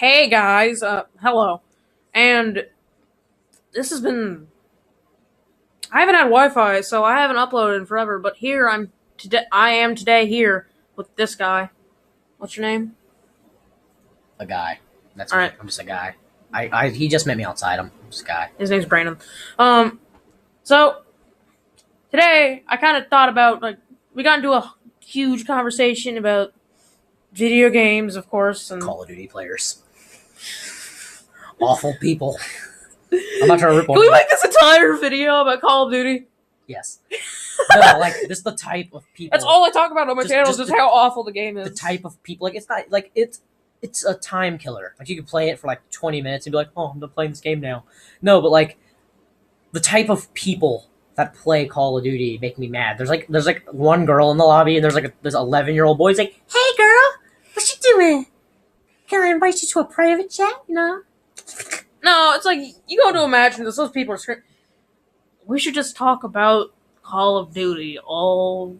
Hey guys, hello. And this has been. I haven't had Wi-Fi, so I haven't uploaded in forever. But here I'm today. I am today here with this guy. What's your name? A guy. That's All me. right. I'm just a guy. He just met me outside. I'm just a guy. His name's Brandon. So today I kind of thought about we got into a huge conversation about video games, of course, and Call of Duty players. Awful people. I'm not trying to rip can on we you. make this entire video about Call of Duty? Yes. No, like this is the type of people. That's all I talk about on my channel. just Is how awful the game is. The type of people. Like it's not like it's a time killer. Like you can play it for like 20 minutes and be like, oh, I'm done playing this game now. No, but like the type of people that play Call of Duty make me mad. There's like one girl in the lobby and there's 11-year-old boy. He's like, hey girl, what you doing? Can I invite you to a private chat? You know? No, it's like you go to imagine this. Those people are screaming. We should just talk about Call of Duty all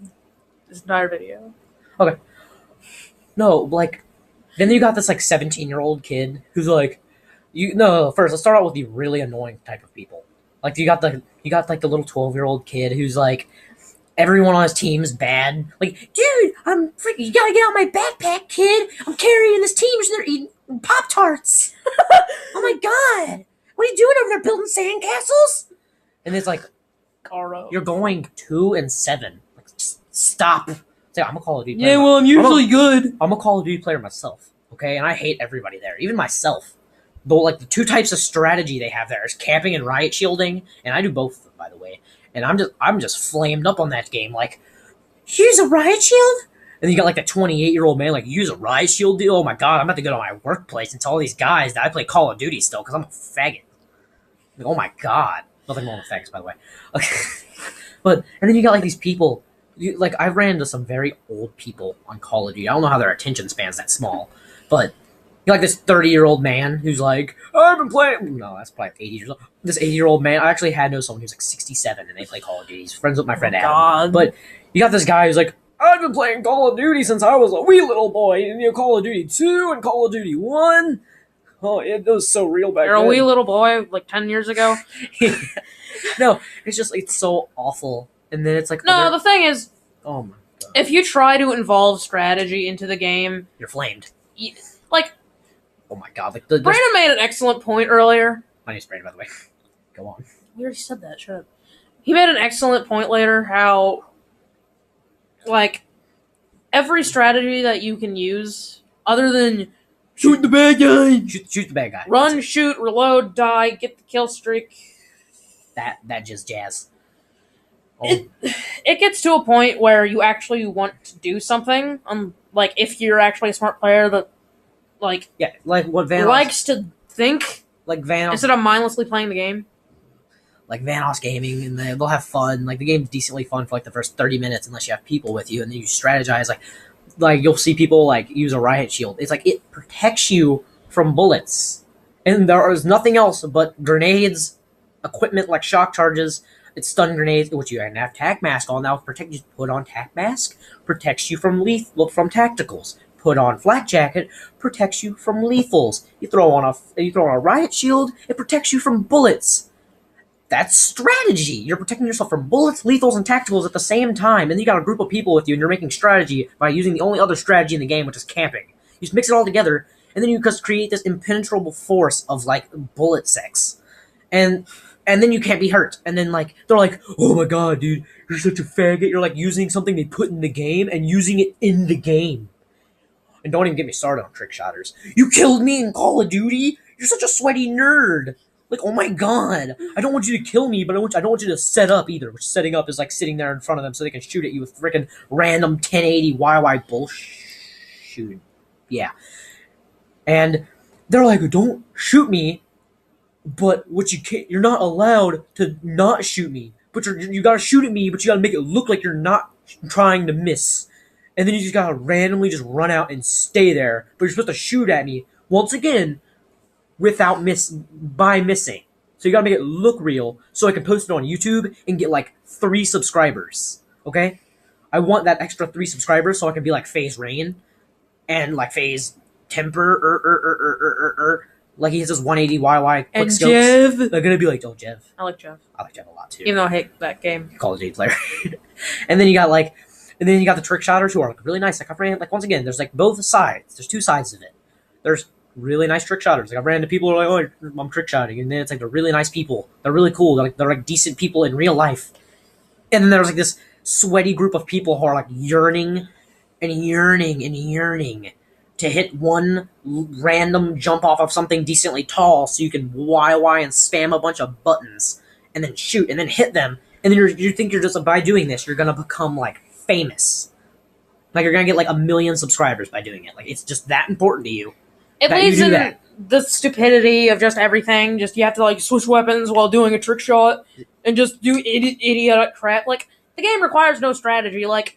this entire video. No, like then you got this like 17-year-old kid who's like, first let's start out with the really annoying type of people. Like you got like the little 12-year-old kid who's like everyone on his team is bad. Like, dude, I'm freaking you gotta get out my backpack, kid. I'm carrying this team and they're eating Pop-Tarts. Oh my god. What are you doing over there building sandcastles? And it's like Caro. you're going 2-7. Like just stop. It's like, I'm a Call of Duty player. Yeah, well, I'm usually good. I'm a Call of Duty player myself, okay? And I hate everybody there, even myself. Though, the two types of strategy they have there is camping and riot shielding, and I do both of them, by the way. And I'm just flamed up on that game. Like, use a riot shield? And then you got like the 28-year-old man, like, use a riot shield deal? Oh my god, I'm about to go to my workplace and tell all these guys that I play Call of Duty still because I'm a faggot. Like, oh my god. Nothing wrong with faggots, by the way. Okay. And then you got like these people. I ran into some very old people on Call of Duty. I don't know how their attention span's that small, but you like this 30-year-old man who's like, I've been playing. No, that's probably 80 years old. This 80-year-old man. I actually had someone who's like 67 and they play Call of Duty. He's friends with my friend Adam. God. But you got this guy who's like, I've been playing Call of Duty since I was a wee little boy. And Call of Duty 2 and Call of Duty 1. Oh, it was so real back then. You're a wee little boy, like 10 years ago. No, it's so awful. And then it's like, No, the thing is, oh my god, if you try to involve strategy into the game, you're flamed. like, Oh my god, like Brandon made an excellent point earlier. my name's Brandon, by the way. Go on. We already said that, shut up. He made an excellent point later how, like, every strategy that you can use, other than shoot the bad guy, Shoot the bad guy. run, shoot, reload, die, get the kill streak, That just jazz. Oh, it gets to a point where you actually want to do something. Like, if you're actually a smart player that, like, yeah, like what likes to think like Vanos, instead of mindlessly playing the game. like Vanos Gaming, and they'll have fun. Like the game's decently fun for like the first 30 minutes, unless you have people with you, and then you strategize. Like you'll see people like use a riot shield. It's like it protects you from bullets, and there is nothing else but grenades, equipment like shock charges. It's stun grenades, which you have tac mask on. Now protect you. Put on tac mask, protects you from from tacticals. Put on flak jacket, protects you from lethals. You throw on a riot shield, it protects you from bullets. That's strategy. You're protecting yourself from bullets, lethals, and tacticals at the same time. And then you got a group of people with you, and you're making strategy by using the only other strategy in the game, which is camping. You just mix it all together, and then you just create this impenetrable force of like bullet sex. And then you can't be hurt. And then, like, they're like, oh my god, dude, you're such a faggot. You're, like, using something they put in the game and using it in the game. And don't even get me started on trick shotters. You killed me in Call of Duty? You're such a sweaty nerd. Like, oh my god. I don't want you to kill me, but I don't want you to set up either. Which setting up is, like, sitting there in front of them so they can shoot at you with freaking random 1080 YY bullshit. Yeah. And they're like, don't shoot me. But what you can't, you're not allowed to not shoot me. But you gotta shoot at me, but you gotta make it look like you're not trying to miss. And then you just gotta randomly just run out and stay there. But you're supposed to shoot at me once again by missing. So you gotta make it look real so I can post it on YouTube and get like 3 subscribers. Okay? I want that extra 3 subscribers so I can be like FaZe Rain and like FaZe temper, like he hits his 180 YY quick And scopes. Jeff. They're gonna be like, oh, Jeff. I like Jeff. I like Jeff a lot too. Even though I hate that game. Call of Duty player. And then you got the trick shotters who are like really nice. Like I've ran, like once again, there's like both sides. There's two sides of it. There's really nice trick shotters. Like I've ran into people who are like, oh, I'm trick shotting, and then it's like they're really nice people. They're really cool. They're like decent people in real life. And then there's like this sweaty group of people who are like yearning to hit one random jump off of something decently tall so you can YY and spam a bunch of buttons and then shoot and then hit them. And then you think you're just, by doing this, you're going to become like famous. Like you're going to get like 1 million subscribers by doing it. Like it's just that important to you. It leaves in the stupidity of just everything. Just you have to like switch weapons while doing a trick shot and just do idiotic crap. Like the game requires no strategy. Like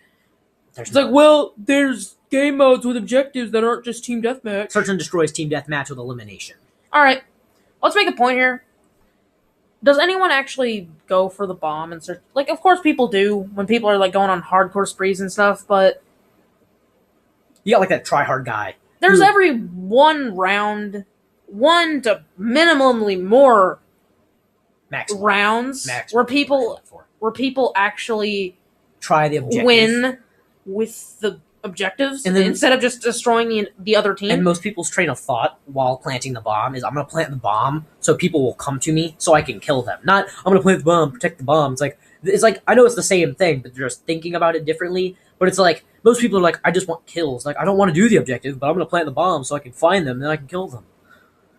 it's like, well, there's game modes with objectives that aren't just team deathmatch. Search and Destroy is team deathmatch with elimination. All right, let's make a point here. Does anyone actually go for the bomb and search? Like, of course, people do when people are like going on hardcore sprees and stuff. But you got like that try-hard guy. There's every one round, 1 to minimally more rounds where people actually try the objectives. Win with the objectives and then, instead of just destroying the other team. And most people's train of thought while planting the bomb is, I'm going to plant the bomb so people will come to me so I can kill them. Not, I'm going to plant the bomb, protect the bomb. It's like, I know it's the same thing, but they're just thinking about it differently. But it's like, most people are like, I just want kills. Like, I don't want to do the objective, but I'm going to plant the bomb so I can find them and then I can kill them.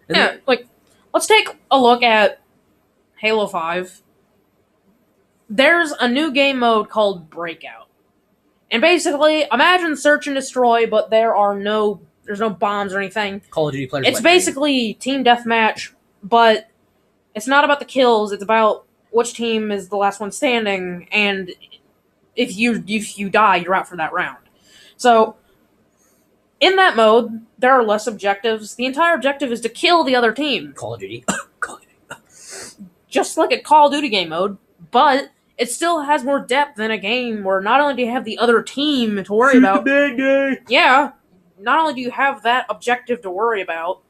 And yeah, like, let's take a look at Halo 5. There's a new game mode called Breakout. And basically, imagine search and destroy, but there's no bombs or anything. Call of Duty players. It's basically team deathmatch, but it's not about the kills. It's about which team is the last one standing, and if you die, you're out for that round. So, in that mode, there are less objectives. The entire objective is to kill the other team. Call of Duty. Just like a Call of Duty game mode, but it still has more depth than a game where not only do you have the other team to worry about. The bad guy. Yeah, not only do you have that objective to worry about,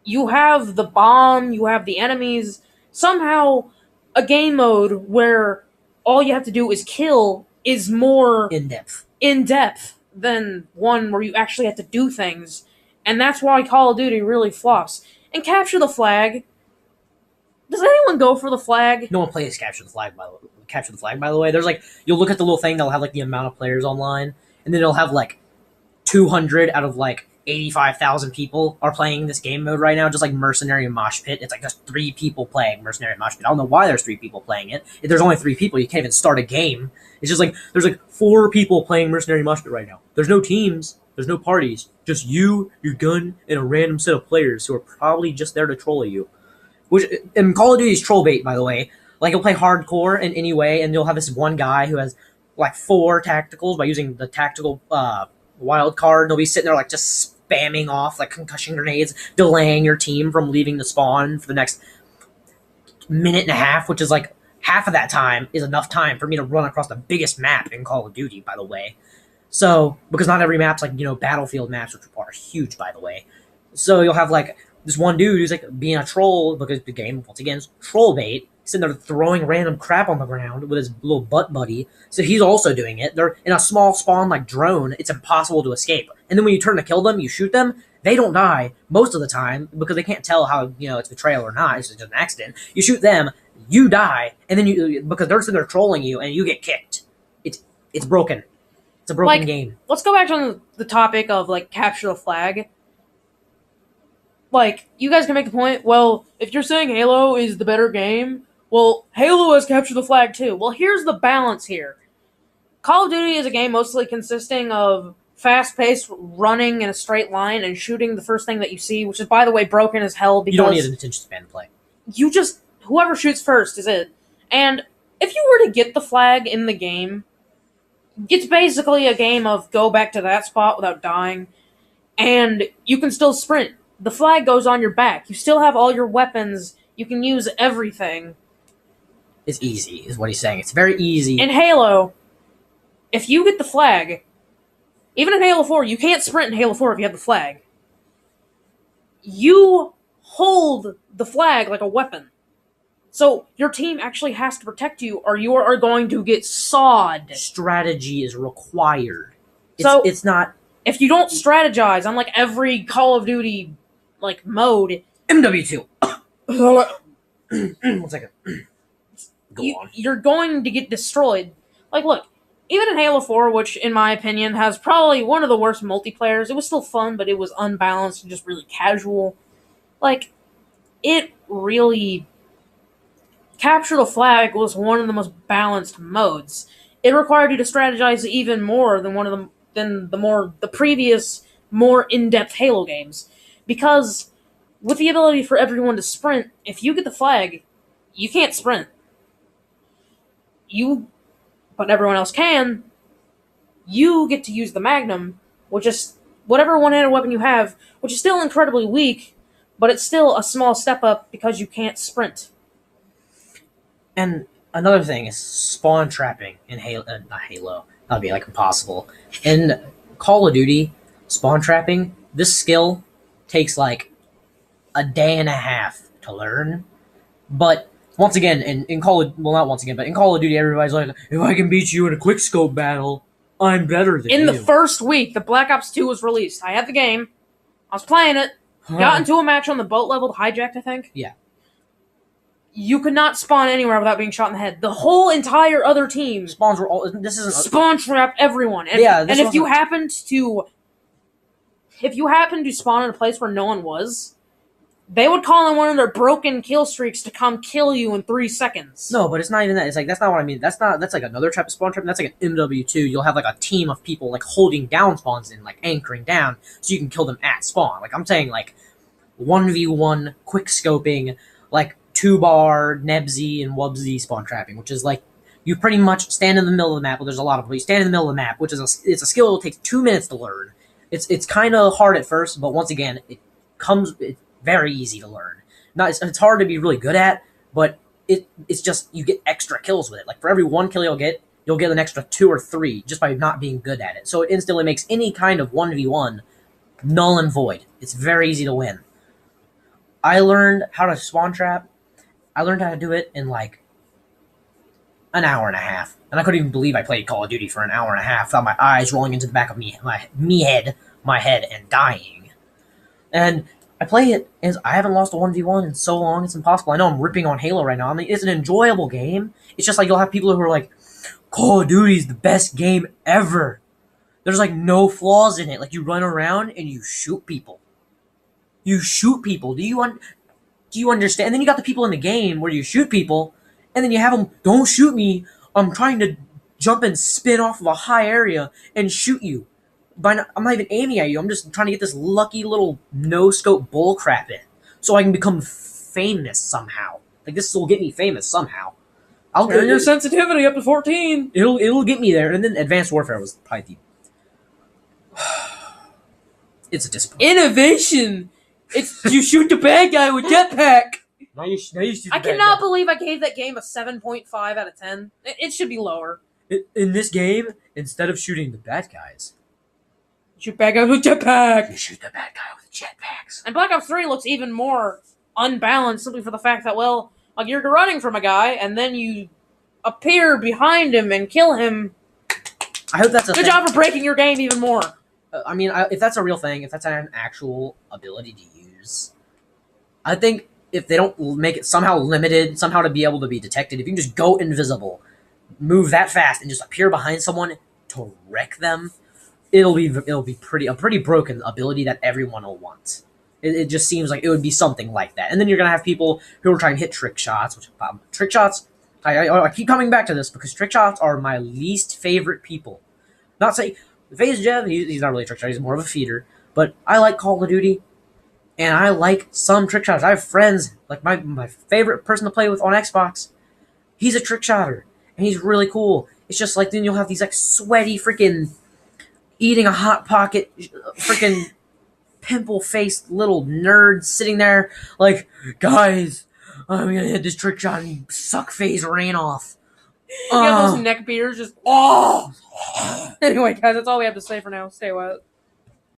you have the bomb, you have the enemies. Somehow, a game mode where all you have to do is kill is more in depth than one where you actually have to do things. And that's why Call of Duty really flops. And Capture the Flag. Does anyone go for the flag? No one plays Capture the Flag, by the way. There's like, you'll look at the little thing that'll have like the amount of players online, and then it'll have like 200 out of like 85,000 people are playing this game mode right now, just like Mercenary and Mosh Pit. It's like just 3 people playing Mercenary and Mosh Pit. I don't know why there's 3 people playing it. If there's only 3 people, you can't even start a game. It's just like, there's like 4 people playing Mercenary and Mosh Pit right now. There's no teams. There's no parties. Just you, your gun, and a random set of players who are probably just there to troll you. Which, and Call of Duty is troll bait, by the way. Like, you'll play hardcore in any way, and you'll have this one guy who has, like, 4 tacticals by using the tactical wild card, and they'll be sitting there, like, just spamming off, like, concussion grenades, delaying your team from leaving the spawn for the next minute and a half, which is, like, half of that time is enough time for me to run across the biggest map in Call of Duty, by the way. So, because not every map's, like, you know, battlefield maps, which are huge, by the way. So, you'll have, like, this one dude who's like being a troll because the game, once again, is troll bait. He's sitting there throwing random crap on the ground with his little butt buddy. So he's also doing it. They're in a small spawn like drone. It's impossible to escape. And then when you turn to kill them, you shoot them. They don't die most of the time because they can't tell how, you know, it's betrayal or not. It's just an accident. You shoot them, you die, and then because they're sitting there trolling you and you get kicked. It's broken. It's a broken game. Let's go back to the topic of like Capture the Flag. Like, you guys can make the point, well, if you're saying Halo is the better game, well, Halo has Capture the Flag too. Well, here's the balance here. Call of Duty is a game mostly consisting of fast-paced running in a straight line and shooting the first thing that you see, which is, by the way, broken as hell because... You don't need an attention span to play. Whoever shoots first is it. And if you were to get the flag in the game, it's basically a game of go back to that spot without dying, and you can still sprint. The flag goes on your back. You still have all your weapons. You can use everything. It's easy, is what he's saying. It's very easy. In Halo, if you get the flag, Even in Halo 4, you can't sprint in Halo 4 if you have the flag. You hold the flag like a weapon. So your team actually has to protect you, or you are going to get sawed. Strategy is required. It's not. If you don't strategize, unlike every Call of Duty mode, MW2. 1 second. Go on. You're going to get destroyed. Like, look, even in Halo 4, which in my opinion has probably one of the worst multiplayers, it was still fun, but it was unbalanced and just really casual. Like, it really... Capture the Flag was one of the most balanced modes. It required you to strategize even more than the previous, more in-depth Halo games. Because with the ability for everyone to sprint, if you get the flag, you can't sprint. But everyone else can. You get to use the Magnum, which is whatever one-handed weapon you have, which is still incredibly weak, but it's still a small step up because you can't sprint. And another thing is spawn trapping in Halo. Not Halo. That'd be like impossible. In Call of Duty, spawn trapping, this skill takes like a day and a half to learn. But once again, in Call of but in Call of Duty, everybody's like, if I can beat you in a quick scope battle, I'm better than you. In the first week, the Black Ops 2 was released. I had the game. I was playing it. Got into a match on the boat level, hijacked, I think. Yeah. You could not spawn anywhere without being shot in the head. The whole entire other team spawns were all. This isn't spawn trap everyone. And, if you happened to spawn in a place where no one was, they would call in one of their broken kill streaks to come kill you in 3 seconds. No, but it's not even that. It's like that's not what I mean. That's like another type of spawn trap. That's like an MW2. You'll have like a team of people like holding down spawns and like anchoring down so you can kill them at spawn. Like I'm saying, like 1v1 quick scoping, like 2-bar Nebsy and Wubsy spawn trapping, which is like you pretty much stand in the middle of the map. Well, there's a lot of them. You stand in the middle of the map, which is it's a skill that will take 2 minutes to learn. It's kind of hard at first, but once again, it's very easy to learn. It's hard to be really good at, but it's just you get extra kills with it. Like for every 1 kill you'll get an extra 2 or 3 just by not being good at it. So it instantly makes any kind of 1v1 null and void. It's very easy to win. I learned how to spawn trap. I learned how to do it in like an hour and a half. And I couldn't even believe I played Call of Duty for an hour and a half without my eyes rolling into the back of my head and dying. And I play it, and I haven't lost a 1v1 in so long, it's impossible. I know I'm ripping on Halo right now. I mean, it's an enjoyable game. It's just like you'll have people who are like, Call of Duty is the best game ever. There's like no flaws in it. Like you run around and you shoot people. You shoot people. Do you understand? And then you got the people in the game where you shoot people, and then you have them, don't shoot me. I'm trying to jump and spin off of a high area and shoot you. I'm not even aiming at you. I'm just trying to get this lucky little no-scope bullcrap in so I can become famous somehow. Like, this will get me famous somehow. I'll turn your sensitivity up to 14. It'll get me there. And then Advanced Warfare was probably it's a disappointment. Innovation! It's you shoot the bad guy with jetpack. Now you shoot I cannot believe I gave that game a 7.5 out of 10. It should be lower. In this game, instead of shooting the bad guys, shoot bad guys with jetpack. You shoot the bad guy with jetpacks. And Black Ops 3 looks even more unbalanced simply for the fact that, well, like you're running from a guy and then you appear behind him and kill him. I hope that's a good job for breaking your game even more. I mean, if that's a real thing, if that's an actual ability to use, I think if they don't make it somehow limited, somehow to be able to be detected, if you can just go invisible, move that fast, and just appear behind someone to wreck them, it'll be a pretty broken ability that everyone will want. It just seems like it would be something like that. And then you're gonna have people who are trying to hit trick shots, trick shots. I keep coming back to this because trick shots are my least favorite people. Not saying FaZe Jev, he's not really a trick shot, he's more of a feeder. But I like Call of Duty, and I like some trick shots. I have friends, like my favorite person to play with on Xbox, he's a trick shotter, and he's really cool. It's just like then you'll have these like sweaty freaking eating a Hot Pocket freaking pimple-faced little nerds sitting there like, guys, I'm gonna hit this trick shot and suck FaZe Rain off. You have those neck beers just. Oh! Anyway, guys, that's all we have to say for now. Stay wet.